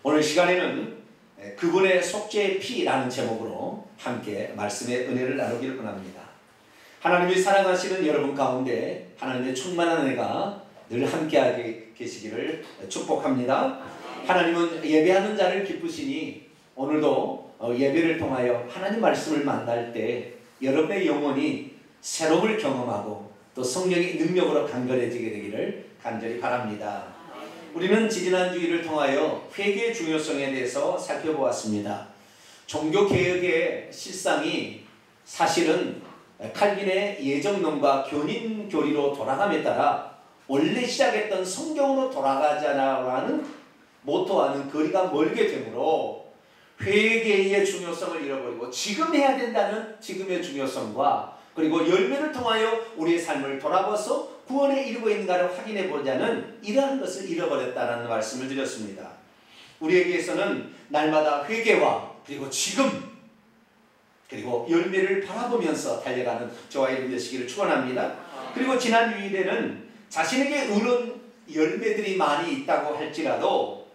오늘 시간에는 그분의 속죄의 피라는 제목으로 함께 말씀의 은혜를 나누기를 원합니다. 하나님이 사랑하시는 여러분 가운데 하나님의 충만한 은혜가 늘 함께하게 계시기를 축복합니다. 하나님은 예배하는 자를 기쁘시니 오늘도 예배를 통하여 하나님 말씀을 만날 때 여러분의 영혼이 새로움을 경험하고 또 성령의 능력으로 강건해지게 되기를 간절히 바랍니다. 우리는 지지난주일을 통하여 회개의 중요성에 대해서 살펴보았습니다. 종교개혁의 실상이 사실은 칼빈의 예정론과 교린교리로 돌아감에 따라 원래 시작했던 성경으로 돌아가자라는 모토와는 거리가 멀게 되므로 회개의 중요성을 잃어버리고 지금 해야 된다는 지금의 중요성과 그리고 열매를 통하여 우리의 삶을 돌아봐서 구원에 이르고 있는가를 확인해 보자는 이러한 것을 잃어버렸다는 말씀을 드렸습니다. 우리에게서는 날마다 회개와 그리고 지금 그리고 열매를 바라보면서 달려가는 저와 여러분 되시기를 축원합니다. 그리고 지난 주일에는 자신에게 의로운 열매들이 많이 있다고 할지라도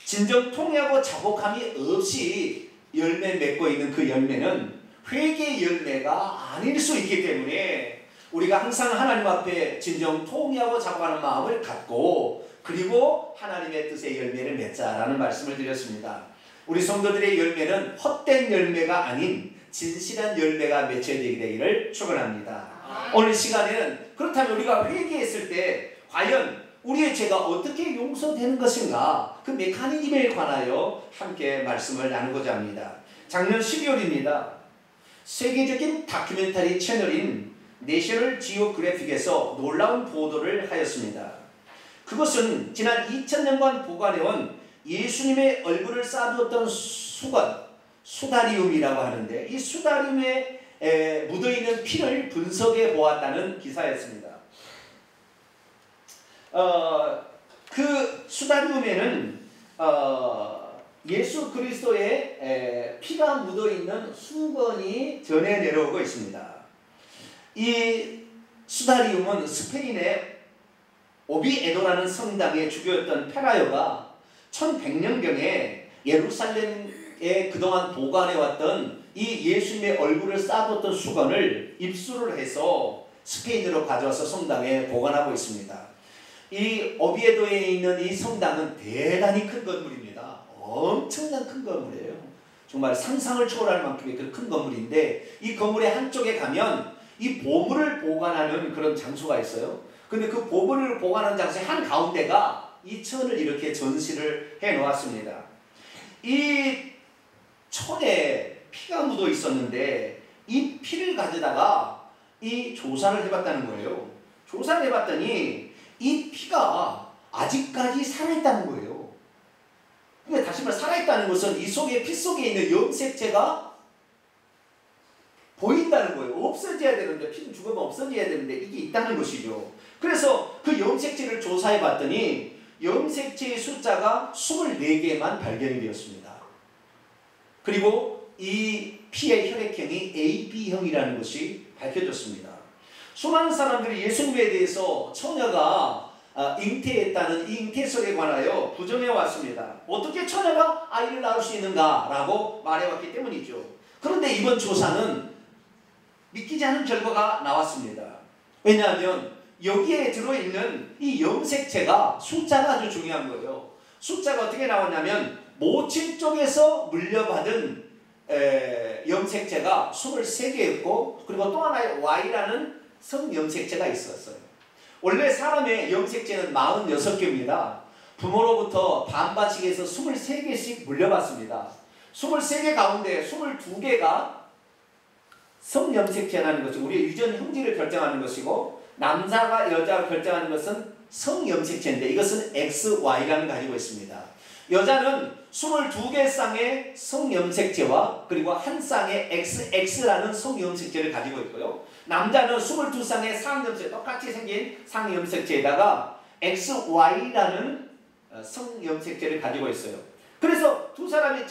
진정 통회하고 자복함이 없이 열매 맺고 있는 그 열매는 회개의 열매가 아닐 수 있기 때문에 우리가 항상 하나님 앞에 진정 통회하고 자복하는 마음을 갖고 그리고 하나님의 뜻의 열매를 맺자라는 말씀을 드렸습니다. 우리 성도들의 열매는 헛된 열매가 아닌 진실한 열매가 맺혀야 되기를 축원합니다. 오늘 시간에는 그렇다면 우리가 회개했을 때 과연 우리의 죄가 어떻게 용서되는 것인가 그 메커니즘에 관하여 함께 말씀을 나누고자 합니다. 작년 12월입니다. 세계적인 다큐멘터리 채널인 내셔널 지오그래픽에서 놀라운 보도를 하였습니다. 그것은 지난 2000년간 보관해온 예수님의 얼굴을 쌓아두었던 수다리움이라고 하는데 이 수다리움에 묻어있는 피를 분석해 보았다는 기사였습니다. 그 수다리움에는 예수 그리스도의 피가 묻어있는 수건이 전해 내려오고 있습니다. 이 수다리움은 스페인의 오비에도라는 성당의 주교였던 페라요가 1100년경에 예루살렘에 그동안 보관해왔던 이 예수님의 얼굴을 쌓아뒀던 수건을 입수를 해서 스페인으로 가져와서 성당에 보관하고 있습니다. 이 오비에도에 있는 이 성당은 대단히 큰 건물입니다. 엄청난 큰 건물이에요. 정말 상상을 초월할 만큼의 큰 건물인데 이 건물의 한쪽에 가면 이 보물을 보관하는 그런 장소가 있어요. 근데 그 보물을 보관하는 장소의 한 가운데가 이 천을 이렇게 전시를 해 놓았습니다. 이 천에 피가 묻어 있었는데 이 피를 가져다가 이 조사를 해봤다는 거예요. 조사를 해봤더니 이 피가 아직까지 살아있다는 거예요. 그러니까 다시 말해 살아있다는 것은 이 속에 피 속에 있는 염색체가 보인다는 거예요. 없어져야 되는데 피는 죽으면 없어져야 되는데 이게 있다는 것이죠. 그래서 그 염색체를 조사해 봤더니 염색체의 숫자가 24개만 발견이 되었습니다. 그리고 이 피의 혈액형이 AB형이라는 것이 밝혀졌습니다. 수많은 사람들이 예수님에 대해서 처녀가 잉태했다는 이 잉태설에 관하여 부정해 왔습니다. 어떻게 처녀가 아이를 낳을 수 있는가 라고 말해왔기 때문이죠. 그런데 이번 조사는 믿기지 않은 결과가 나왔습니다. 왜냐하면 여기에 들어있는 이 염색체가 숫자가 아주 중요한 거예요. 숫자가 어떻게 나왔냐면 모친 쪽에서 물려받은 염색체가 23개였고 그리고 또 하나의 Y라는 성염색체가 있었어요. 원래 사람의 염색체는 46개입니다. 부모로부터 반반씩해서 23개씩 물려받습니다. 23개 가운데 22개가 성염색체라는 것이 우리의 유전 형질을 결정하는 것이고 남자가 여자가 결정하는 것은 성염색체인데 이것은 XY라는 걸 가지고 있습니다. 여자는 22개 쌍의 성염색체와 그리고 한 쌍의 XX라는 성염색체를 가지고 있고요. 남자는 22쌍의 상염색 똑같이 생긴 상염색체에다가 XY라는 성염색체를 가지고 있어요. 그래서 두 사람이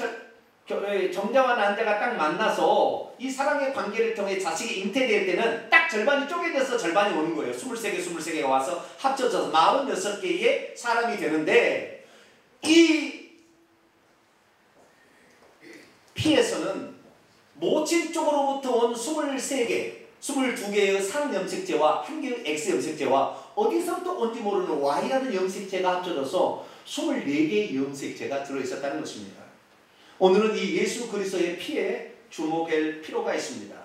정자와 난자가 딱 만나서 이 사랑의 관계를 통해 자식이 잉태될 때는 딱 절반이 쪼개져서 절반이 오는 거예요. 23개가 와서 합쳐져서 46개의 사람이 되는데 이 피에서는 모친 쪽으로부터 온 23개, 22개의 상염색제와 1개의 X염색제와 어디서부터 온지 모르는 Y라는 염색제가 합쳐져서 24개의 염색제가 들어있었다는 것입니다. 오늘은 이 예수 그리스도의 피에 주목할 필요가 있습니다.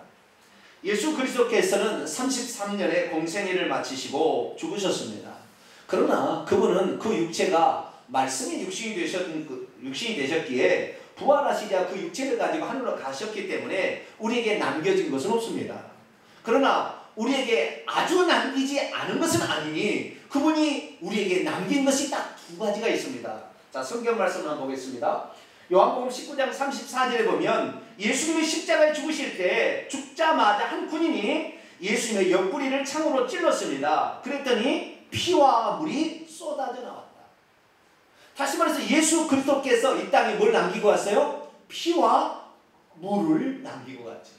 예수 그리스도께서는 33년의 공생애를 마치시고 죽으셨습니다. 그러나 그분은 그 육체가 말씀이 육신이 되셨기에 부활하시자 그 육체를 가지고 하늘로 가셨기 때문에 우리에게 남겨진 것은 없습니다. 그러나 우리에게 아주 남기지 않은 것은 아니니 그분이 우리에게 남긴 것이 딱 두 가지가 있습니다. 자, 성경 말씀을 한번 보겠습니다. 요한복음 19장 34절에 보면 예수님이 십자가에 죽으실 때 죽자마자 한 군인이 예수님의 옆구리를 창으로 찔렀습니다. 그랬더니 피와 물이 쏟아져 나왔다. 다시 말해서 예수 그리스도께서 이 땅에 뭘 남기고 왔어요? 피와 물을 남기고 갔죠.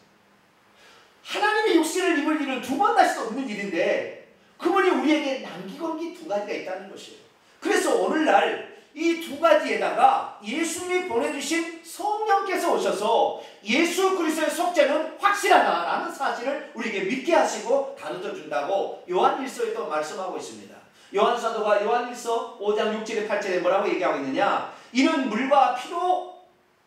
하나님의 육신을 입을 일은 두 번 다시 없는 일인데 그분이 우리에게 남기고 온 게 두 가지가 있다는 것이에요. 그래서 오늘날 이 두 가지에다가 예수님이 보내주신 성령께서 오셔서 예수 그리스도의 속죄는 확실하다라는 사실을 우리에게 믿게 하시고 가르쳐 준다고 요한일서에 또 말씀하고 있습니다. 요한사도가 요한일서 5장 6절에 8절에 뭐라고 얘기하고 있느냐? 이는 물과 피로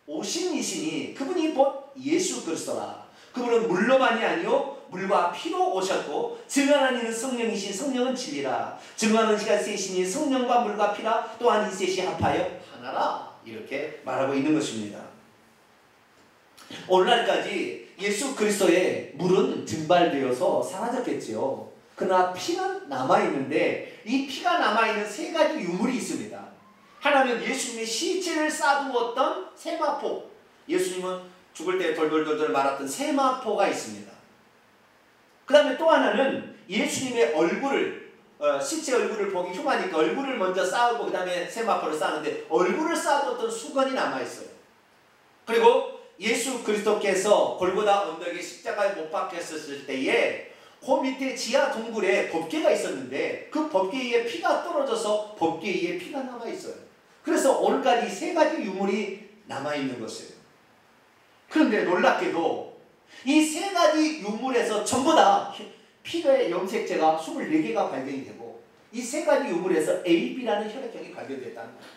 오신 이시니 그분이 곧 예수 그리스도라. 그분은 물로만이 아니요 물과 피로 오셨고 증언하는 이는 성령이신 성령은 진리라. 증언하는 이가 셋이니 성령과 물과 피라. 또한 이 셋이 합하여 하나라. 이렇게 말하고 있는 것입니다. 오늘날까지 예수 그리스도의 물은 증발되어서 사라졌겠지요. 그러나 피는 남아있는데 이 피가 남아있는 세 가지 유물이 있습니다. 하나는 예수님의 시체를 쌓아두었던 세마포. 예수님은 죽을 때 돌돌돌돌 말았던 세마포가 있습니다. 그 다음에 또 하나는 예수님의 얼굴을 시체 얼굴을 보기 흉하니까 얼굴을 먼저 쌓고 그 다음에 세마포를 쌓는데 얼굴을 쌓아뒀던 수건이 남아있어요. 그리고 예수 그리스도께서 골고다 언덕에 십자가에 못 박혔을 때에 그 밑에 지하 동굴에 법궤가 있었는데 그 법궤 위에 피가 떨어져서 법궤 위에 피가 남아있어요. 그래서 오늘까지 세 가지 유물이 남아있는 것이에요. 그런데 놀랍게도 이 세 가지 유물에서 전부 다 피의 염색제가 24개가 발견이 되고 이 세 가지 유물에서 AB라는 혈액형이 발견됐다는 거예요.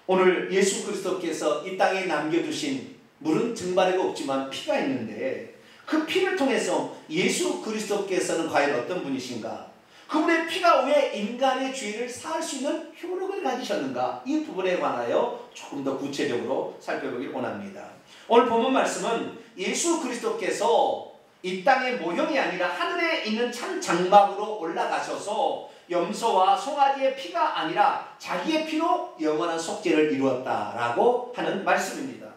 오늘 예수 그리스도께서 이 땅에 남겨두신 물은 증발해가 없지만 피가 있는데 그 피를 통해서 예수 그리스도께서는 과연 어떤 분이신가? 그분의 피가 왜 인간의 죄를 사할 수 있는 효력을 가지셨는가? 이 부분에 관하여 조금 더 구체적으로 살펴보길 원합니다. 오늘 본문 말씀은 예수 그리스도께서 이 땅의 모형이 아니라 하늘에 있는 참 장막으로 올라가셔서 염소와 송아지의 피가 아니라 자기의 피로 영원한 속죄를 이루었다라고 하는 말씀입니다.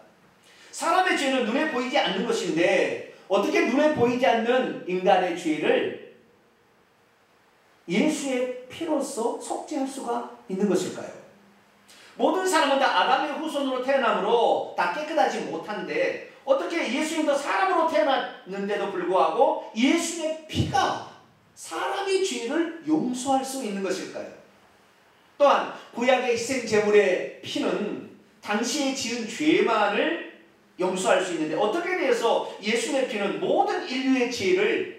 사람의 죄는 눈에 보이지 않는 것인데 어떻게 눈에 보이지 않는 인간의 죄를 예수의 피로써 속죄할 수가 있는 것일까요? 모든 사람은 다 아담의 후손으로 태어나므로 다 깨끗하지 못한데 어떻게 예수님도 사람으로 태어났는데도 불구하고 예수의 피가 사람의 죄를 용서할 수 있는 것일까요? 또한 구약의 희생제물의 피는 당시에 지은 죄만을 용서할 수 있는데 어떻게 되어서 예수의 피는 모든 인류의 죄를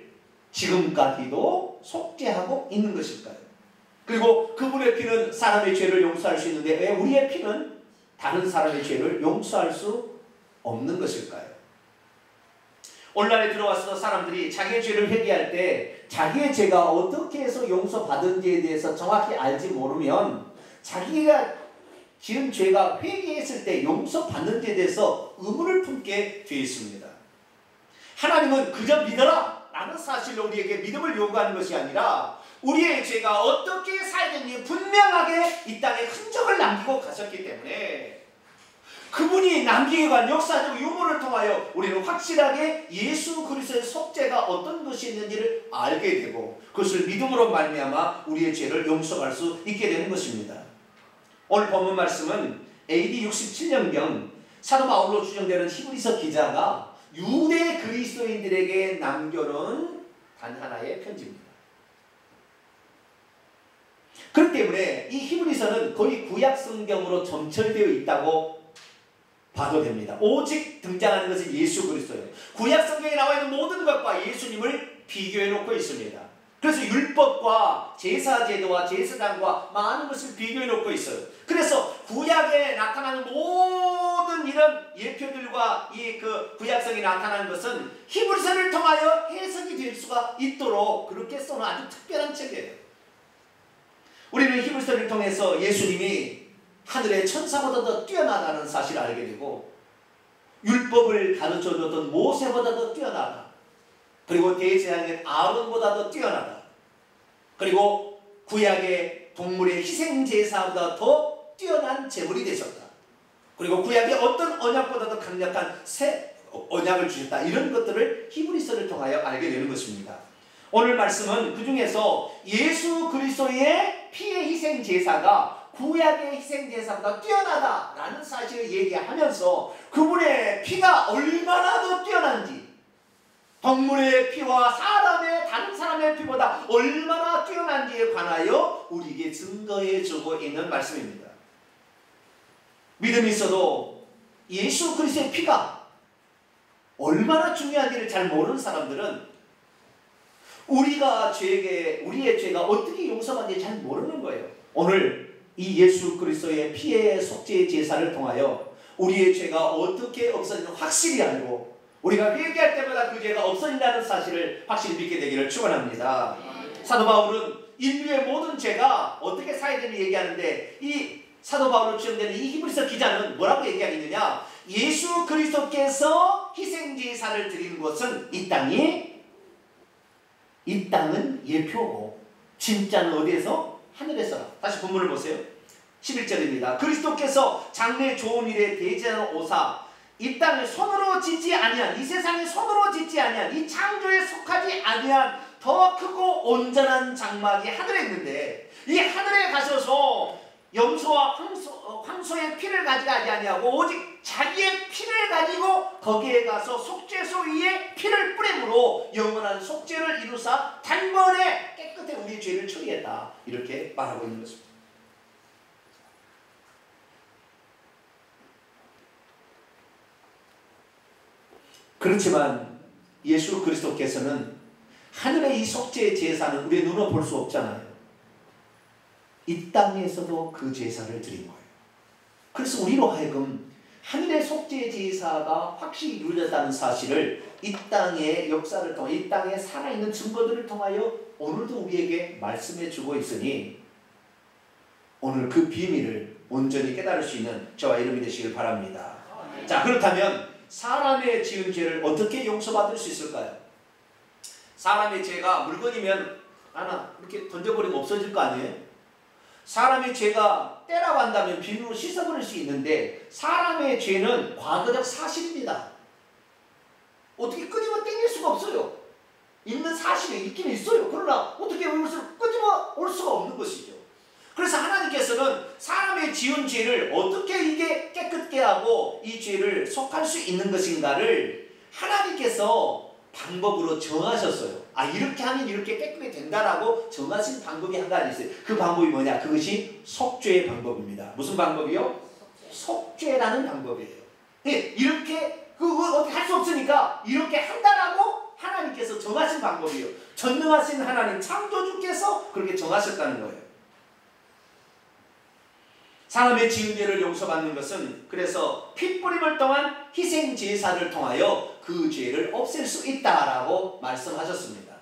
지금까지도 속죄하고 있는 것일까요? 그리고 그분의 피는 사람의 죄를 용서할 수 있는데 왜 우리의 피는 다른 사람의 죄를 용서할 수 없는 것일까요? 오늘날에 들어와서 사람들이 자기의 죄를 회개할 때 자기의 죄가 어떻게 해서 용서받은지에 대해서 정확히 알지 모르면 자기가 지은 죄가 회개했을 때 용서받는지에 대해서 의문을 품게 되어 있습니다. 하나님은 그저 믿어라 라는 사실로 우리에게 믿음을 요구하는 것이 아니라 우리의 죄가 어떻게 사야 되는지 분명하게 이 땅에 흔적을 남기고 가셨기 때문에 그분이 남기게 간 역사적 유물을 통하여 우리는 확실하게 예수 그리스도의 속죄가 어떤 것이 있는지를 알게 되고 그것을 믿음으로 말미암아 우리의 죄를 용서할 수 있게 되는 것입니다. 오늘 본문 말씀은 AD 67년경 사도 바울로 추정되는 히브리서 기자가 유대 그리스도인들에게 남겨놓은 단 하나의 편지입니다. 그렇기 때문에 이 히브리서는 거의 구약 성경으로 점철되어 있다고 봐도 됩니다. 오직 등장하는 것은 예수 그리스도예요. 구약 성경에 나와 있는 모든 것과 예수님을 비교해 놓고 있습니다. 그래서 율법과 제사제도와 제사장과 많은 것을 비교해 놓고 있어요. 그래서 구약에 나타나는 모든 이런 예표들과 이 그 구약성이 나타나는 것은 히브리서를 통하여 해석이 될 수가 있도록 그렇게 써놓은 아주 특별한 책이에요. 우리는 히브리서를 통해서 예수님이 하늘의 천사보다 더 뛰어나다는 사실을 알게 되고, 율법을 가르쳐줬던 모세보다 더 뛰어나다, 그리고 대제사장인 아론보다 더 뛰어나다, 그리고 구약의 동물의 희생제사보다 더 뛰어난 제물이 되셨다, 그리고 구약의 어떤 언약보다 더 강력한 새 언약을 주셨다, 이런 것들을 히브리서를 통하여 알게 되는 것입니다. 오늘 말씀은 그 중에서 예수 그리스도의 피의 희생제사가 구약의 희생제사보다 뛰어나다라는 사실을 얘기하면서 그분의 피가 얼마나 더 뛰어난지, 동물의 피와 다른 사람의 피보다 얼마나 뛰어난지에 관하여 우리에게 증거해 주고 있는 말씀입니다. 믿음이 있어도 예수 그리스도의 피가 얼마나 중요한지를 잘 모르는 사람들은 우리의 죄가 어떻게 용서받는지 잘 모르는 거예요. 오늘 이 예수 그리스도의 피의 속죄 제사를 통하여 우리의 죄가 어떻게 없어지는 확실히 알고, 우리가 회개할 때마다 그 죄가 없어진다는 사실을 확실히 믿게 되기를 축원합니다. 사도 바울은 인류의 모든 죄가 어떻게 사해되는지 얘기하는데, 이 사도 바울로 추정되는 이 히브리서 기자는 뭐라고 얘기하느냐, 예수 그리스도께서 희생제사를 드리는 것은 이 땅은 예표고 진짜는 어디에서? 하늘에서라. 다시 본문을 보세요. 11절입니다. 그리스도께서 장래 좋은 일에 대제하는 오사 이 땅을 손으로 짓지 아니한, 이 세상에 손으로 짓지 아니한, 이 창조에 속하지 아니한 더 크고 온전한 장막이 하늘에 있는데, 이 하늘에 가셔서 염소와 황소의 피를 가져가지 아니하고 오직 자기의 피를 가지고 거기에 가서 속죄소 위에 피를 뿌림으로 영원한 속죄를 이루사 단번에 깨끗해 우리의 죄를 처리했다, 이렇게 말하고 있는 것입니다. 그렇지만 예수 그리스도께서는 하늘의 이 속죄 제사는 우리의 눈으로 볼 수 없잖아요. 이 땅에서도 그 제사를 드린 거예요. 그래서 우리로 하여금 하늘의 속죄 제사가 확실히 이루어졌다는 사실을 이 땅의 역사를 통해, 이 땅에 살아있는 증거들을 통하여 오늘도 우리에게 말씀해 주고 있으니, 오늘 그 비밀을 온전히 깨달을 수 있는 저와 여러분이 되시길 바랍니다. 자, 그렇다면 사람의 지은 죄를 어떻게 용서받을 수 있을까요? 사람의 죄가 물건이면 하나 이렇게 던져버리면 없어질 거 아니에요? 사람의 죄가 때라고 한다면 비누로 씻어버릴 수 있는데, 사람의 죄는 과거적 사실입니다. 어떻게 끄집어 땡길 수가 없어요. 있는 사실이 있긴 있어요. 그러나 어떻게 이것을 끄집어 올 수가 없는 것이죠. 그래서 하나님께서는 사람의 지은 죄를 어떻게 이게 깨끗게 하고 이 죄를 속할 수 있는 것인가를 하나님께서 방법으로 정하셨어요. 이렇게 하면 이렇게 깨끗이 된다라고 정하신 방법이 한 가지 있어요. 그 방법이 뭐냐? 그것이 속죄의 방법입니다. 무슨 방법이요? 속죄라는 방법이에요. 이렇게 어떻게 할 수 없으니까 이렇게 한다라고 하나님께서 정하신 방법이에요. 전능하신 하나님 창조주께서 그렇게 정하셨다는 거예요. 사람의 지은 죄를 용서받는 것은 그래서 핏뿌림을 통한 희생 제사를 통하여 그 죄를 없앨 수 있다라고 말씀하셨습니다.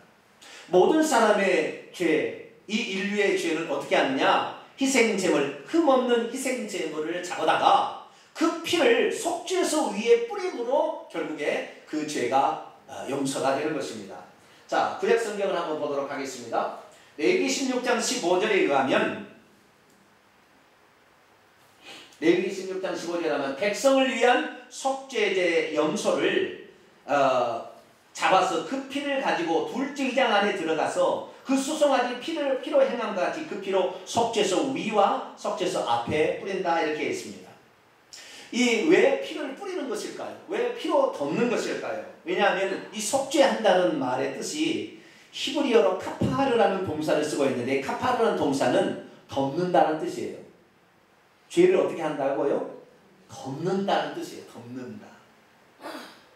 모든 사람의 죄, 이 인류의 죄는 어떻게 하느냐? 희생제물, 흠없는 희생제물을 잡아다가 그 피를 속죄소 위에 뿌림으로 결국에 그 죄가 용서가 되는 것입니다. 자, 구약 성경을 한번 보도록 하겠습니다. 레위기 16장 15절에 의하면, 레위기 16장 15절에 하면 백성을 위한 속죄제 염소를 잡아서 그 피를 가지고 둘째 휘장 안에 들어가서 그 수송아지 피로 행함과 같이 그 피로 속죄소 위와 속죄소 앞에 뿌린다, 이렇게 했습니다. 왜 피를 뿌리는 것일까요? 왜 피로 덮는 것일까요? 왜냐하면 이 속죄한다는 말의 뜻이 히브리어로 카파르라는 동사를 쓰고 있는데, 카파르라는 동사는 덮는다는 뜻이에요. 죄를 어떻게 한다고요? 덮는다는 뜻이에요. 덮는다.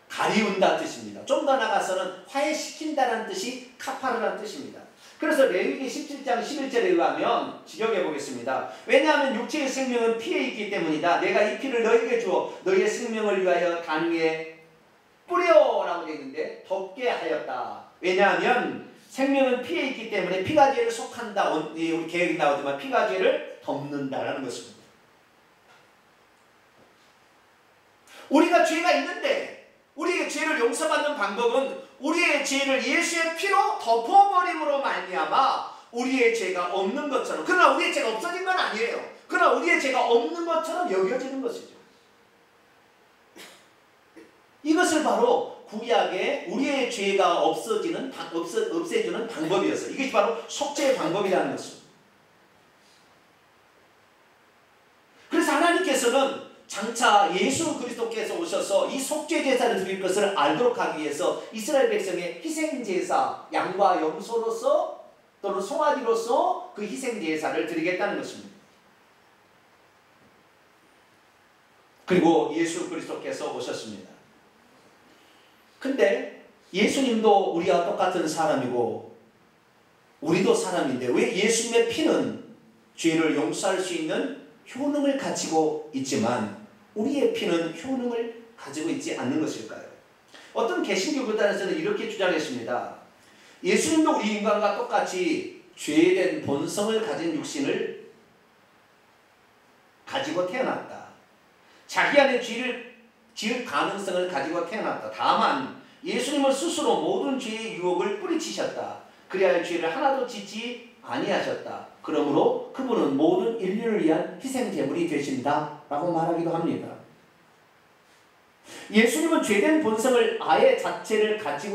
가리운다는 뜻입니다. 좀 더 나가서는 화해시킨다는 뜻이 카파르라는 뜻입니다. 그래서 레위기 17장 11절에 의하면 직역해 보겠습니다. 왜냐하면 육체의 생명은 피에 있기 때문이다. 내가 이 피를 너에게 주어 너희의 생명을 위하여 단 위에 뿌려 라고 되어 있는데 덮게 하였다. 왜냐하면 생명은 피에 있기 때문에 피가 죄를 속한다. 우리 개혁이 나오지만 피가 죄를 덮는다라는 것입니다. 우리가 죄가 있는데 우리의 죄를 용서받는 방법은 우리의 죄를 예수의 피로 덮어버림으로 말미암아 우리의 죄가 없는 것처럼, 그러나 우리의 죄가 없어진 건 아니에요. 그러나 우리의 죄가 없는 것처럼 여겨지는 것이죠. 이것을 바로 구약에 우리의 죄가 없어지는 없애주는 방법이었어요. 이것이 바로 속죄의 방법이라는 것입니다. 그래서 하나님께서는 장차 예수 그리스도께서 오셔서 이 속죄 제사를 드릴 것을 알도록 하기 위해서 이스라엘 백성의 희생 제사, 양과 염소로서 또는 송아지로서 그 희생 제사를 드리겠다는 것입니다. 그리고 예수 그리스도께서 오셨습니다. 근데 예수님도 우리와 똑같은 사람이고 우리도 사람인데 왜 예수님의 피는 죄를 용서할 수 있는 효능을 가지고 있지만 우리의 피는 효능을 가지고 있지 않는 것일까요? 어떤 개신교 교단에서는 이렇게 주장했습니다. 예수님도 우리 인간과 똑같이 죄된 본성을 가진 육신을 가지고 태어났다. 자기 안에 죄를 지을 가능성을 가지고 태어났다. 다만 예수님은 스스로 모든 죄의 유혹을 뿌리치셨다. 그래야 죄를 하나도 짓지 아니하셨다. 그러므로 그분은 모든 인류를 위한 희생 제물이 되신다 라고 말하기도 합니다. 예수님은 죄된 본성을 아예 자체를 갖지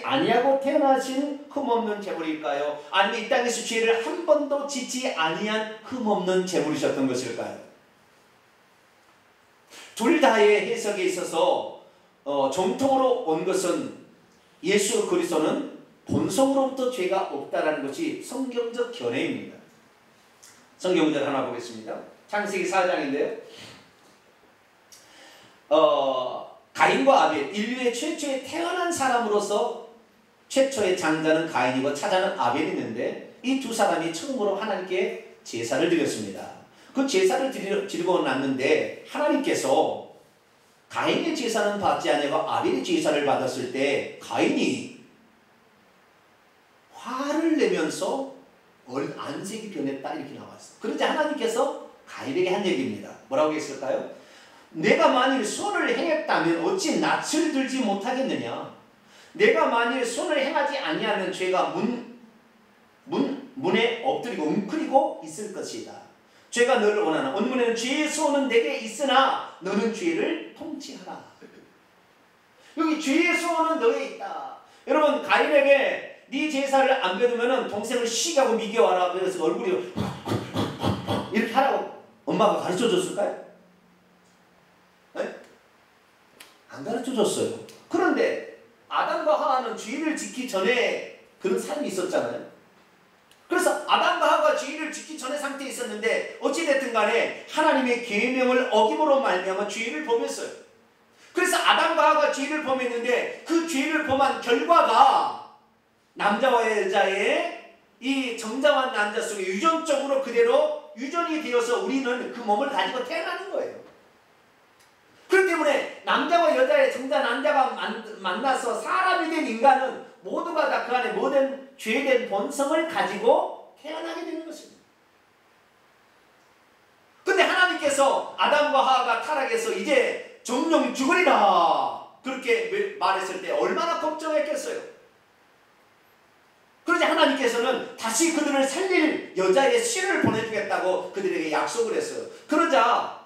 아니하고 태어나신 흠없는 제물일까요? 아니면 이 땅에서 죄를 한 번도 짓지 아니한 흠없는 제물이셨던 것일까요? 둘 다의 해석에 있어서 정통으로 온 것은 예수 그리스도는 본성으로부터 죄가 없다라는 것이 성경적 견해입니다. 성경절 하나 보겠습니다. 창세기 4장인데요. 가인과 아벨, 인류의 최초의 태어난 사람으로서 최초의 장자는 가인이고 차자는 아벨이 있는데 이 두 사람이 처음으로 하나님께 제사를 드렸습니다. 그 제사를 드리고 났는데 하나님께서 가인의 제사는 받지 아니하고 아벨의 제사를 받았을 때 가인이 화를 내면서 안색이 변했다 이렇게 나왔어요. 그러자 하나님께서 가인에게 한 얘기입니다. 뭐라고 했을까요? 내가 만일 손을 행했다면 어찌 낯을 들지 못하겠느냐? 내가 만일 손을 행하지 아니하면 죄가 문에 엎드리고 웅크리고 있을 것이다. 죄가 너를 원하나 오늘은 죄의 소원은 내게 있으나 너는 죄를 통치하라. 여기 죄의 소원은 너에 있다. 여러분 가인에게 네 제사를 안 받으면 동생을 시기하고 미겨와라 그래서 얼굴이 이렇게 하라고 엄마가 가르쳐 줬을까요? 네? 안 가르쳐 줬어요. 그런데 아담과 하와는 죄를 짓기 전에 그런 삶이 있었잖아요. 그래서 아담과 하와가 죄를 짓기 전에 상태에 있었는데 어찌됐든 간에 하나님의 계명을 어김으로 말미암아 죄를 범했어요. 그래서 아담과 하와가 죄를 범했는데 그 죄를 범한 결과가 남자와 여자의 이 정자와 남자 속에 유전적으로 그대로 유전이 되어서 우리는 그 몸을 가지고 태어나는 거예요. 그렇기 때문에 남자와 여자의 정자 남자가 만나서 사람이 된 인간은 모두가 다 그 안에 모든 죄된 본성을 가지고 태어나게 되는 것입니다. 근데 하나님께서 아담과 하와가 타락해서 이제 정령 죽으리라 그렇게 말했을 때 얼마나 걱정했겠어요. 그러자 하나님께서는 다시 그들을 살릴 여자의 신을 보내주겠다고 그들에게 약속을 했어요. 그러자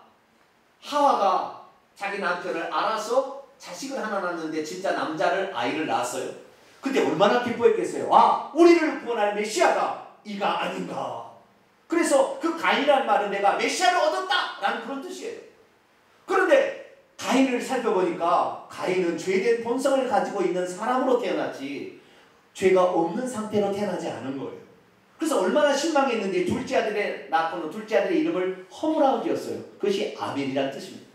하와가 자기 남편을 알아서 자식을 하나 낳았는데 진짜 남자를 아이를 낳았어요. 근데 얼마나 기뻐했겠어요. 아, 우리를 구원할 메시아가 이가 아닌가. 그래서 그 가인이라는 말은 내가 메시아를 얻었다 라는 그런 뜻이에요. 그런데 가인을 살펴보니까 가인은 죄된 본성을 가지고 있는 사람으로 태어났지 죄가 없는 상태로 태어나지 않은 거예요. 그래서 얼마나 실망했는지 둘째 아들의 낳고는 둘째 아들의 이름을 허무라고 지었어요. 그것이 아벨이라는 뜻입니다.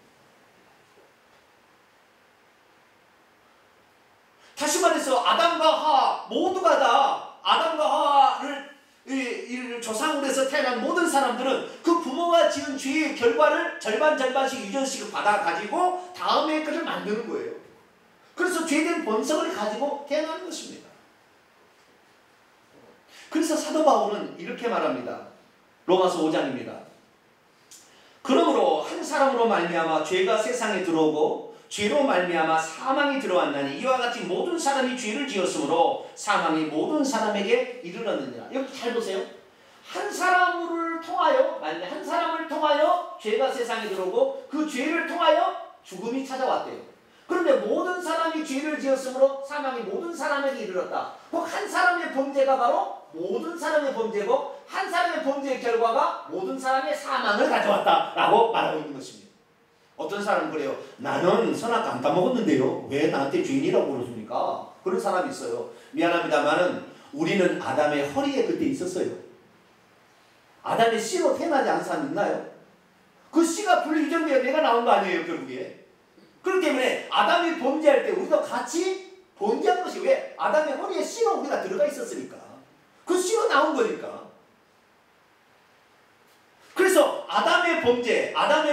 다시 말해서 아담과 하와 모두가 다 아담과 하와를 이 조상으로 해서 태어난 모든 사람들은 그 부모가 지은 죄의 결과를 절반씩 유전식을 받아가지고 다음에 그를 만드는 거예요. 그래서 죄된 본성을 가지고 태어나는 것입니다. 그래서 사도 바울은 이렇게 말합니다. 로마서 5장입니다. 그러므로 한 사람으로 말미암아 죄가 세상에 들어오고 죄로 말미암아 사망이 들어왔나니 이와 같이 모든 사람이 죄를 지었으므로 사망이 모든 사람에게 이르렀느니라. 여기 잘 보세요. 한 사람을 통하여 한 사람을 통하여 죄가 세상에 들어오고 그 죄를 통하여 죽음이 찾아왔대요. 그런데 모든 사람이 죄를 지었으므로 사망이 모든 사람에게 이르렀다. 그 한 사람의 범죄가 바로 모든 사람의 범죄고 한 사람의 범죄의 결과가 모든 사람의 사망을 가져왔다라고 말하고 있는 것입니다. 어떤 사람은 그래요. 나는 선악 안 따먹었는데요. 왜 나한테 죄인이라고 그러십니까? 그런 사람이 있어요. 미안합니다만은 우리는 아담의 허리에 그때 있었어요. 아담의 씨로 태어나지 않은 사람 있나요? 그 씨가 분리유전되어 내가 나온 거 아니에요, 결국에. 그렇기 때문에 아담이 범죄할 때 우리도 같이 범죄한 것이 왜? 아담의 허리에 씨로 우리가 들어가 있었으니까. 그 씨로 나온 거니까. 그래서 아담의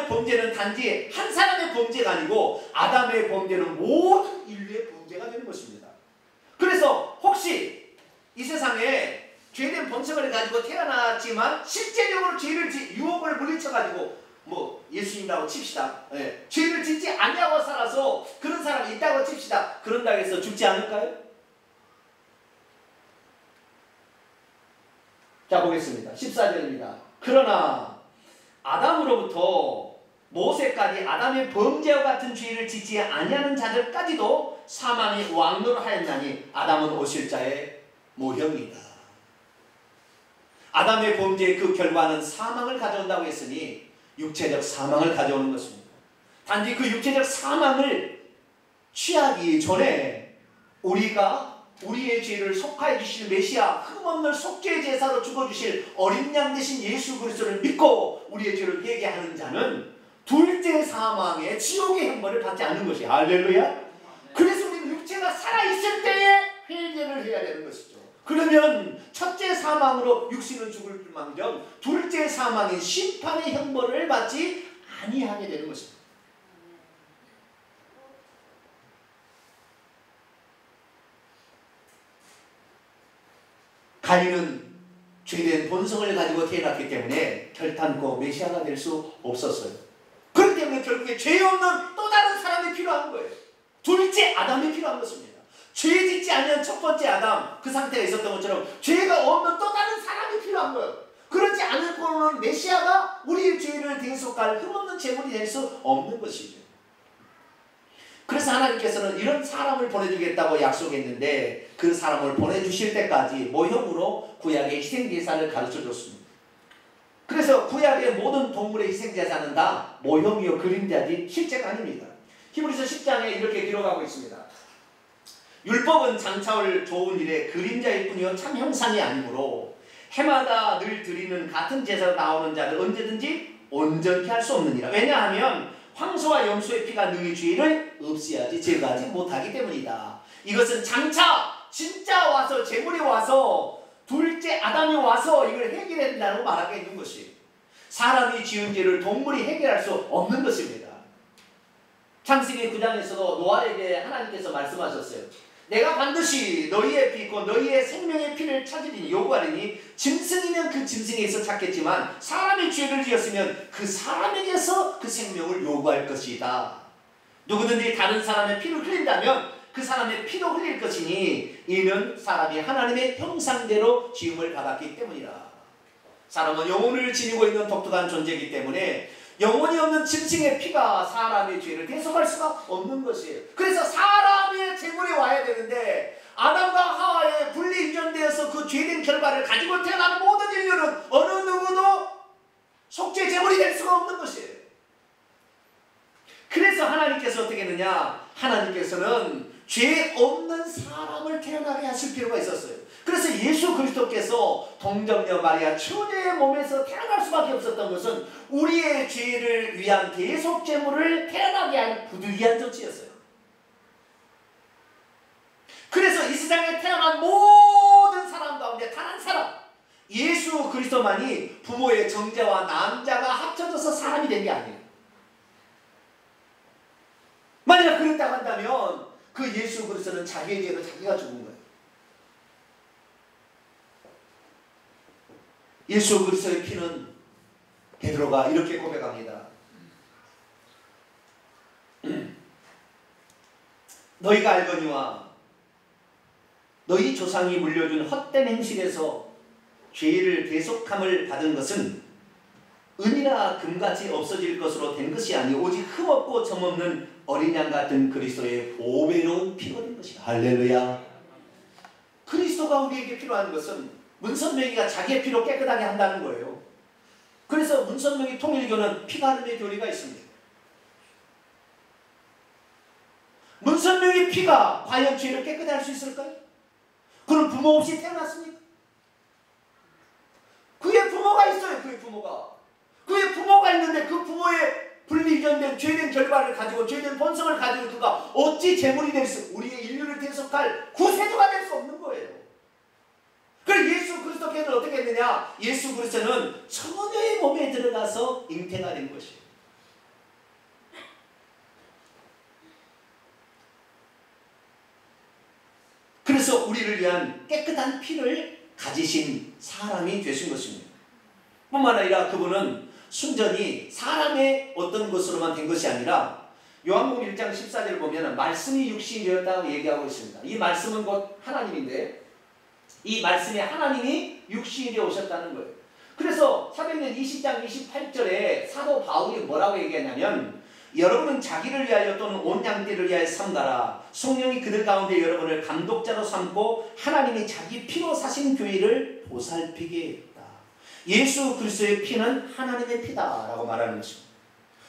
범죄는 단지 한 사람의 범죄가 아니고 아담의 범죄는 모든 인류의 범죄가 되는 것입니다. 그래서 혹시 이 세상에 죄된 본성을 가지고 태어났지만 실제적으로 유혹을 물리쳐가지고 예수님이라고 칩시다. 네. 죄를 짓지 아니하고 살아서 그런 사람이 있다고 칩시다. 그런다고 해서 죽지 않을까요? 자, 보겠습니다. 14절입니다. 그러나 아담으로부터 모세까지 아담의 범죄와 같은 죄를 짓지 아니하는 자들까지도 사망이 왕노하였나니 아담은 오실 자의 모형이다. 아담의 범죄의 그 결과는 사망을 가져온다고 했으니 육체적 사망을 가져오는 것입니다. 단지 그 육체적 사망을 취하기 전에 우리가 우리의 죄를 속하여 주실 메시아 흠없는 속죄 제사로 죽어주실 어린 양 대신 예수 그리스도를 믿고 우리의 죄를 회개하는 자는 둘째 사망의 지옥의 형벌을 받지 않는 것이 할렐루야. 그래서 우리는 육체가 살아있을 때에 회개를 해야 되는 것이죠. 그러면 첫째 사망으로 육신은 죽을 줄망정 둘째 사망인 심판의 형벌을 받지 아니하게 되는 것입니다. 가인은 죄된 본성을 가지고 태어났기 때문에 결탄코 메시아가 될 수 없었어요. 그렇기 때문에 결국에 죄 없는 또 다른 사람이 필요한 거예요. 둘째 아담이 필요한 것입니다. 죄 짓지 않는 첫 번째 아담 그 상태가 있었던 것처럼 죄가 없는 또 다른 사람이 필요한 거예요. 그렇지 않고는 메시아가 우리의 죄를 대속할 흠없는 제물이 될 수 없는 것이죠. 그래서 하나님께서는 이런 사람을 보내주겠다고 약속했는데 그 사람을 보내주실 때까지 모형으로 구약의 희생제사를 가르쳐줬습니다. 그래서 구약의 모든 동물의 희생제사는 다 모형이요 그림자지 실제가 아닙니다. 히브리서 10장에 이렇게 기록하고 있습니다. 율법은 장차올 좋은 일의 그림자일 뿐이요 참 형상이 아니므로 해마다 늘 드리는 같은 제사로 나오는 자들 언제든지 온전케 할 수 없느니라. 왜냐하면 황소와 염소의 피가 능히 죄를 없애야지 제거하지 못하기 때문이다. 이것은 장차 진짜 와서 제물이 와서 둘째 아담이 와서 이걸 해결해야 된다고 말하고 있는 것이 사람이 지은 죄를 동물이 해결할 수 없는 것입니다. 창세기 9장에서도 노아에게 하나님께서 말씀하셨어요. 내가 반드시 너희의 피 곧 너희의 생명의 피를 찾으리니 요구하리니 짐승이면 그 짐승에서 찾겠지만 사람이 죄를 지었으면 그 사람에게서 그 생명을 요구할 것이다. 누구든지 다른 사람의 피를 흘린다면 그 사람의 피도 흘릴 것이니 이는 사람이 하나님의 형상대로 지음을 받았기 때문이라. 사람은 영혼을 지니고 있는 독특한 존재이기 때문에 영혼이 없는 짐승의 피가 사람의 죄를 대속할 수가 없는 것이에요. 그래서 사람의 제물이 와야 되는데 아담과 하와의 분리 유전되어서 그 죄된 결과를 가지고 태어나는 모든 인류는 어느 누구도 속죄 제물이 될 수가 없는 것이에요. 그래서 하나님께서 어떻게 했느냐? 하나님께서는 죄 없는 사람을 태어나게 하실 필요가 있었어요. 그래서 예수 그리스도께서 동정녀 마리아 처녀의 몸에서 태어날 수밖에 없었던 것은 우리의 죄를 위한 대속 제물을 태어나게 한 부득이한 조치였어요. 그래서 이 세상에 태어난 모든 사람 가운데 단 한 사람, 예수 그리스도만이 부모의 정자와 남자가 합쳐져서 사람이 된 게 아니에요. 만약 그랬다고 한다면 그 예수 그리스도는 자기의 죄로 자기가 죽은 거예요. 예수 그리스도의 피는, 베드로가 이렇게 고백합니다. 너희가 알거니와 너희 조상이 물려준 헛된 행실에서 죄를 대속함을 받은 것은 은이나 금같이 없어질 것으로 된 것이 아니 오직 흠없고 점없는 어린 양 같은 그리스도의 보배로운 피가 된 것이다. 할렐루야. 그리스도가 우리에게 필요한 것은 문선명이가 자기의 피로 깨끗하게 한다는 거예요. 그래서 문선명이 통일교는 피가 흐르는 교리가 있습니다. 문선명의 피가 과연 죄를 깨끗하게 할 수 있을까요? 그는 부모 없이 태어났습니까? 그의 부모가 있어요. 그의 부모가 있는데 그 부모의 분리견된 죄된 결과를 가지고 죄된 본성을 가지고 그가 어찌 제물이 될 수, 우리의 인류를 대속할 구세주가 될 수 없는 거예요. 그래서 예수 그리스도께서는 어떻게 했느냐? 예수 그리스도는 처녀의 몸에 들어가서 잉태가 된 것이에요. 그래서 우리를 위한 깨끗한 피를 가지신 사람이 되신 것입니다. 뿐만 아니라 그분은 순전히 사람의 어떤 것으로만 된 것이 아니라 요한복음 1장 14절을 보면 말씀이 육신이 되었다고 얘기하고 있습니다. 이 말씀은 곧 하나님인데 이 말씀이 하나님이 육신이 되어 오셨다는 거예요. 그래서 사도행전 20장 28절에 사도 바울이 뭐라고 얘기했냐면 여러분은 자기를 위하여 또는 온 양떼를 위하여 삼가라. 성령이 그들 가운데 여러분을 감독자로 삼고 하나님이 자기 피로 사신 교회를 보살피게 했다. 예수 그리스도의 피는 하나님의 피다라고 말하는 것입니다.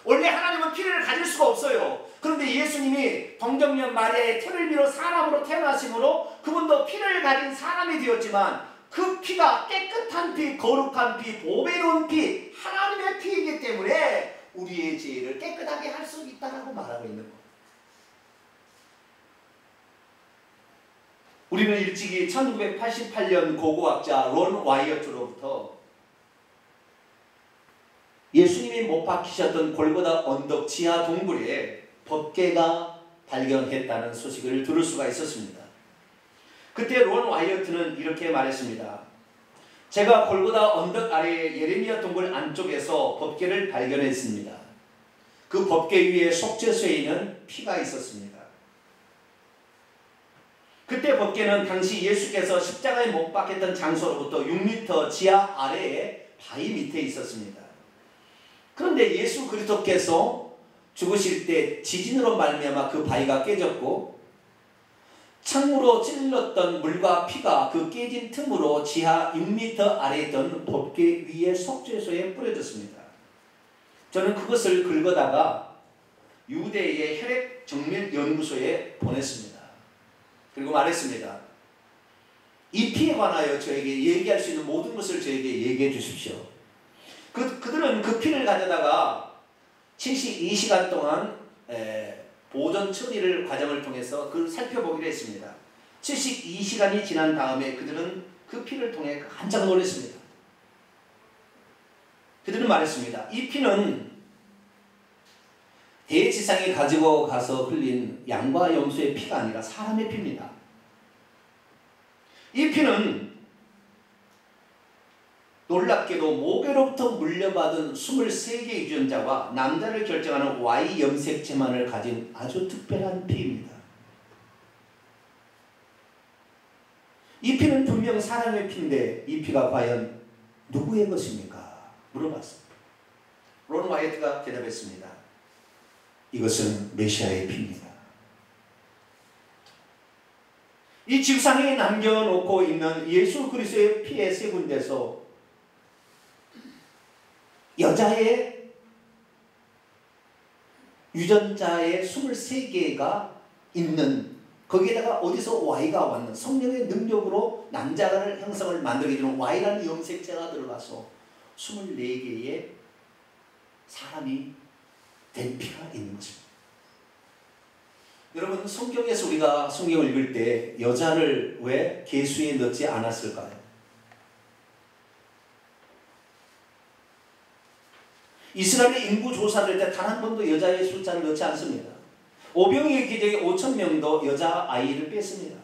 원래 하나님은 피를 가질 수가 없어요. 그런데 예수님이 동정녀 마리아의 태를 빌어 사람으로 태어나심으로 그분도 피를 가진 사람이 되었지만 그 피가 깨끗한 피, 거룩한 피, 보배로운 피, 하나님의 피이기 때문에 우리의 죄를 깨끗하게 할 수 있다라고 말하고 있는 거예요. 우리는 일찍이 1988년 고고학자 론 와이어트로부터 예수님이 못 박히셨던 골고다 언덕 지하 동굴에 법궤가 발견했다는 소식을 들을 수가 있었습니다. 그때 론 와이어트는 이렇게 말했습니다. 제가 골고다 언덕 아래의 예레미야 동굴 안쪽에서 법궤를 발견했습니다. 그 법궤 위에 속죄소에는 피가 있었습니다. 그때 법궤는 당시 예수께서 십자가에 못 박혔던 장소로부터 6m 지하 아래에 바위 밑에 있었습니다. 그런데 예수 그리스도께서 죽으실 때 지진으로 말미암아 그 바위가 깨졌고 창으로 찔렀던 물과 피가 그 깨진 틈으로 지하 6m 아래에 있던 법궤 위에 속죄소에 뿌려졌습니다. 저는 그것을 긁어다가 유대의 혈액정밀연구소에 보냈습니다. 그리고 말했습니다. 이 피에 관하여 저에게 얘기할 수 있는 모든 것을 저에게 얘기해 주십시오. 그들은 그 피를 가져다가 72시간 동안 보존 처리를 과정을 통해서 그걸 살펴보기로 했습니다. 72시간이 지난 다음에 그들은 그 피를 통해 깜짝 놀랐습니다. 그들은 말했습니다. 이 피는 대지상에 가지고 가서 흘린 양과 염소의 피가 아니라 사람의 피입니다. 이 피는 놀랍게도 모교로부터 물려받은 23개의 유전자와 남자를 결정하는 Y 염색체만을 가진 아주 특별한 피입니다. 이 피는 분명 사람의 피인데 이 피가 과연 누구의 것입니까? 물어봤습니다. 론 와이어트가 대답했습니다. 이것은 메시아의 피입니다. 이 지구상에 남겨놓고 있는 예수 그리스도의 피의 세 군데서 여자의 유전자의 23개가 있는 거기에다가 어디서 Y가 왔는 성령의 능력으로 남자를 형상을 만들게 되는 Y라는 염색체가 들어가서 24개의 사람이 된 피가 있는 것입니다. 여러분, 성경에서 우리가 성경을 읽을 때 여자를 왜 계수에 넣지 않았을까요? 이스라엘의 인구 조사를 할 때 단 한 번도 여자의 숫자를 넣지 않습니다. 오병이의 기적에 5,000명도 여자 아이를 뺐습니다.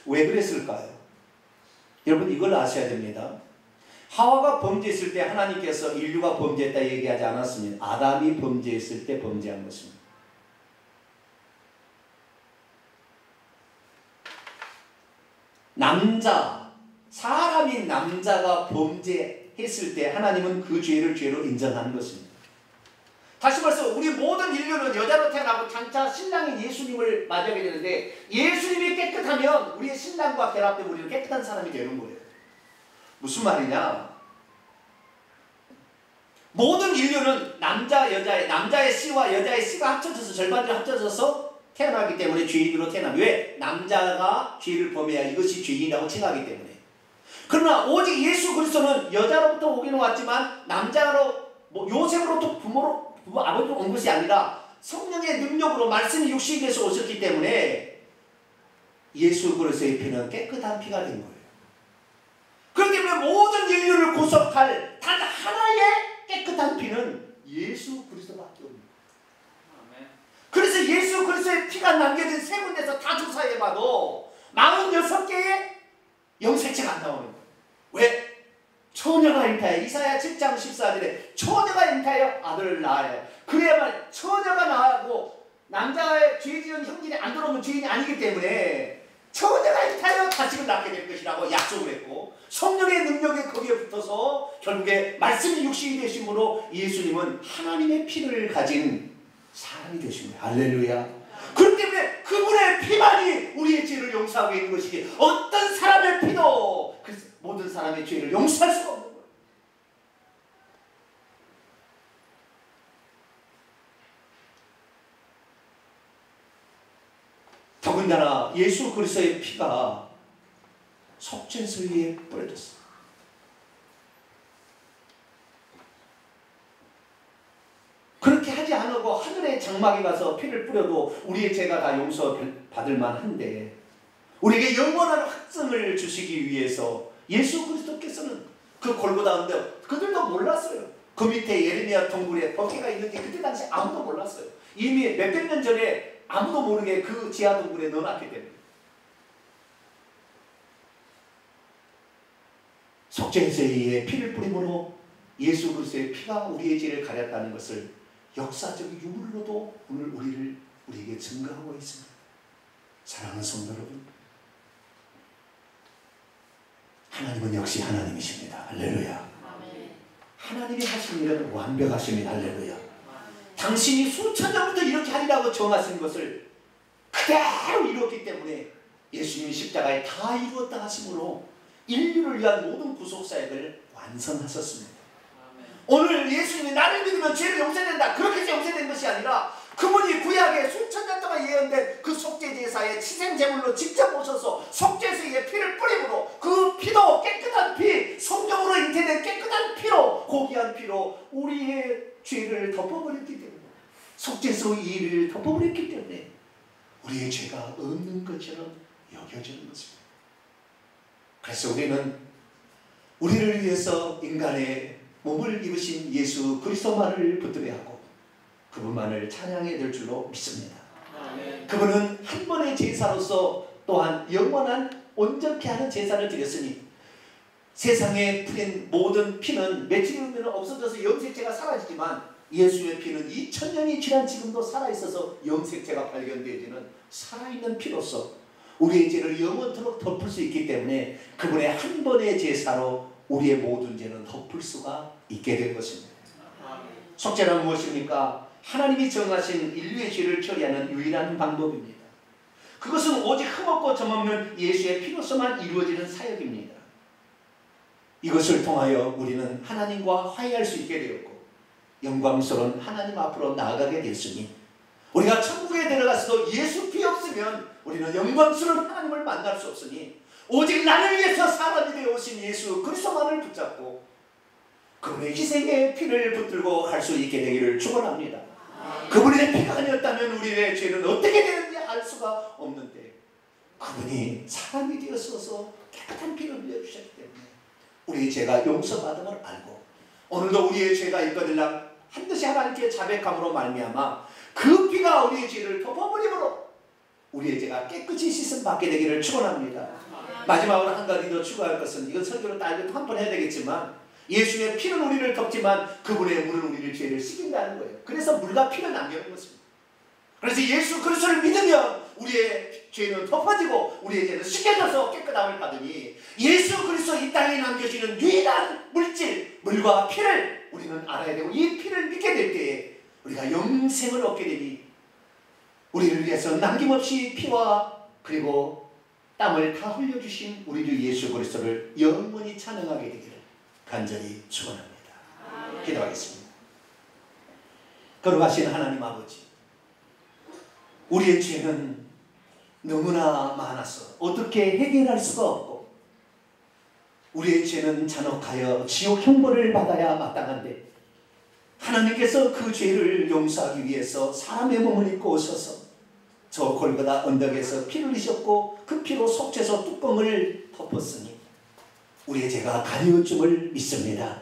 왜 그랬을까요? 여러분, 이걸 아셔야 됩니다. 하와가 범죄했을 때 하나님께서 인류가 범죄했다 얘기하지 않았습니다. 아담이 범죄했을 때 범죄한 것입니다. 사람인 남자가 범죄했을 때 하나님은 그 죄를 죄로 인정하는 것입니다. 다시 말해서 우리 모든 인류는 여자로 태어나고 장차 신랑인 예수님을 맞이하게 되는데, 예수님이 깨끗하면 우리의 신랑과 결합되면 우리는 깨끗한 사람이 되는 거예요. 무슨 말이냐? 모든 인류는 남자의 씨와 여자의 씨가 합쳐져서 절반으로 합쳐져서 태어나기 때문에 죄인으로 태어납니다. 왜? 남자가 죄를 범해야 이것이 죄인이라고 칭하기 때문에. 그러나 오직 예수 그리스도는 여자로부터 오기는 왔지만 남자로 요셉으로부터 부모 아버지로 온 것이 아니라 성령의 능력으로 말씀이 육신이 돼서 오셨기 때문에 예수 그리스도의 피는 깨끗한 피가 된 거예요. 그렇기 때문에 모든 인류를 구속할 단 하나의 깨끗한 피는 예수 그리스도밖에 없습니다. 그래서 예수 그리스도의 피가 남겨진 세 군데에서 다 조사해봐도 46개의 영색체가 안 나오는 거예요. 왜? 처녀가 잉타해. 이사야 7장 14절에 처녀가 잉타하여 아들을 낳아요. 그래야만 처녀가 낳고 남자의 죄 지은 형질이 안 들어오면 죄인이 아니기 때문에 처녀가 잉타하여 자식을 낳게 될 것이라고 약속을 했고, 성령의 능력이 거기에 붙어서 결국에 말씀이 육신이 되심으로 예수님은 하나님의 피를 가진 사람이 되신 거예요. 할렐루야. 그렇기 때문에 그분의 피만이 우리의 죄를 용서하고 있는 것이지 어떤 사람의 피도 모든 사람의 죄를 용서할 수가 없는 거예요. 더군다나 예수 그리스도의 피가 속죄소 위에 뿌려졌어요. 그렇게 하지 않고 하늘의 장막에 가서 피를 뿌려도 우리의 죄가 다 용서받을 만한데, 우리에게 영원한 확증을 주시기 위해서 예수 그리스도께서는 그 골고다 언덕, 그들도 몰랐어요. 그 밑에 예레미야 동굴에 버기가 있는지 그때 당시 아무도 몰랐어요. 이미 몇백 년 전에 아무도 모르게 그 지하 동굴에 넣어놨기 때문에. 속죄제에 피를 뿌림으로 예수 그리스도의 피가 우리의 죄를 가렸다는 것을 역사적 유물로도 오늘 우리에게 증거하고 있습니다. 사랑하는 성도 여러분, 하나님은 역시 하나님이십니다. 할렐루야. 하나님이 하신 일은 완벽하십니다. 할렐루야. 당신이 수천 년부터 이렇게 하리라고 정하신 것을 그대로 이루었기 때문에 예수님이 십자가에 다 이루었다 하심으로 인류를 위한 모든 구속사역을 완성하셨습니다. 오늘 예수님이 나를 믿으면 죄를 용서된다, 그렇게 해서 용서된 것이 아니라 그분이 구약에 수천 년 동안 예언된 그 속죄제사의 희생제물로 직접 오셔서 속죄제의 피를 뿌림으로 그 피도 깨끗한 피, 성령으로 잉태된 깨끗한 피로, 고귀한 피로 우리의 죄를 덮어버렸기 때문에, 속죄소의 일을 덮어버렸기 때문에 우리의 죄가 없는 것처럼 여겨지는 것입니다. 그래서 우리는 우리를 위해서 인간의 몸을 입으신 예수 그리스도만을 붙들어야하고 그분만을 찬양해야 될 줄로 믿습니다. 그분은 한 번의 제사로서 또한 영원한 온전케 하는 제사를 드렸으니 세상에 뿌린 모든 피는 며칠 후면 없어져서 염색체가 사라지지만 예수의 피는 2000년이 지난 지금도 살아있어서 염색체가 발견되어지는 살아있는 피로서 우리의 죄를 영원토록 덮을 수 있기 때문에 그분의 한 번의 제사로 우리의 모든 죄는 덮을 수가 있게 된 것입니다. 속죄는 무엇입니까? 하나님이 정하신 인류의 죄를 처리하는 유일한 방법입니다. 그것은 오직 흠없고 점없는 예수의 피로서만 이루어지는 사역입니다. 이것을 통하여 우리는 하나님과 화해할 수 있게 되었고 영광스러운 하나님 앞으로 나아가게 되었으니 우리가 천국에 들어가서도 예수 피 없으면 우리는 영광스러운 하나님을 만날 수 없으니 오직 나를 위해서 사람이 되어 오신 예수 그리스도만을 붙잡고 그분의 희생의 피를 붙들고 갈 수 있게 되기를 축원합니다. 그분의 피가 아니었다면 우리의 죄는 어떻게 되는지 알 수가 없는데 그분이 사람이 되어서 깨끗한 피를 흘려주셨기 때문에 우리의 죄가 용서받음을 알고 오늘도 우리의 죄가 있거들랑 반드시 하나님께 자백함으로 말미암아 그 피가 우리의 죄를 덮어버림으로 우리의 죄가 깨끗이 씻음 받게 되기를 축원합니다. 마지막으로 한 가지 더 추가할 것은 이건 설교로 따지고 한 번 해야 되겠지만 예수의 피는 우리를 덮지만 그분의 물은 우리를 죄를 씻긴다는 거예요. 그래서 물과 피를 남겨놓은 것입니다. 그래서 예수 그리스도를 믿으면 우리의 죄는 덮어지고 우리의 죄는 씻겨져서 깨끗함을 받으니 예수 그리스도 이 땅에 남겨주시는 유일한 물질 물과 피를 우리는 알아야 되고 이 피를 믿게 될 때에 우리가 영생을 얻게 되니 우리를 위해서 남김없이 피와 그리고 땀을 다 흘려주신 우리 주 예수 그리스도를 영원히 찬양하게 되기를 간절히 축원합니다. 기도하겠습니다. 거룩하신 하나님 아버지, 우리의 죄는 너무나 많아서 어떻게 해결할 수가 없고 우리의 죄는 잔혹하여 지옥 형벌을 받아야 마땅한데 하나님께서 그 죄를 용서하기 위해서 사람의 몸을 입고 오셔서 저 골고다 언덕에서 피를 흘리셨고 그 피로 속죄소 뚜껑을 덮었으니 우리의 죄가 가려움을 믿습니다.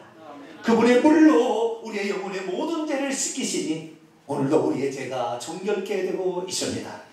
그분의 물로 우리의 영혼의 모든 죄를 씻기시니 오늘도 우리의 죄가 정결케 되고 있습니다.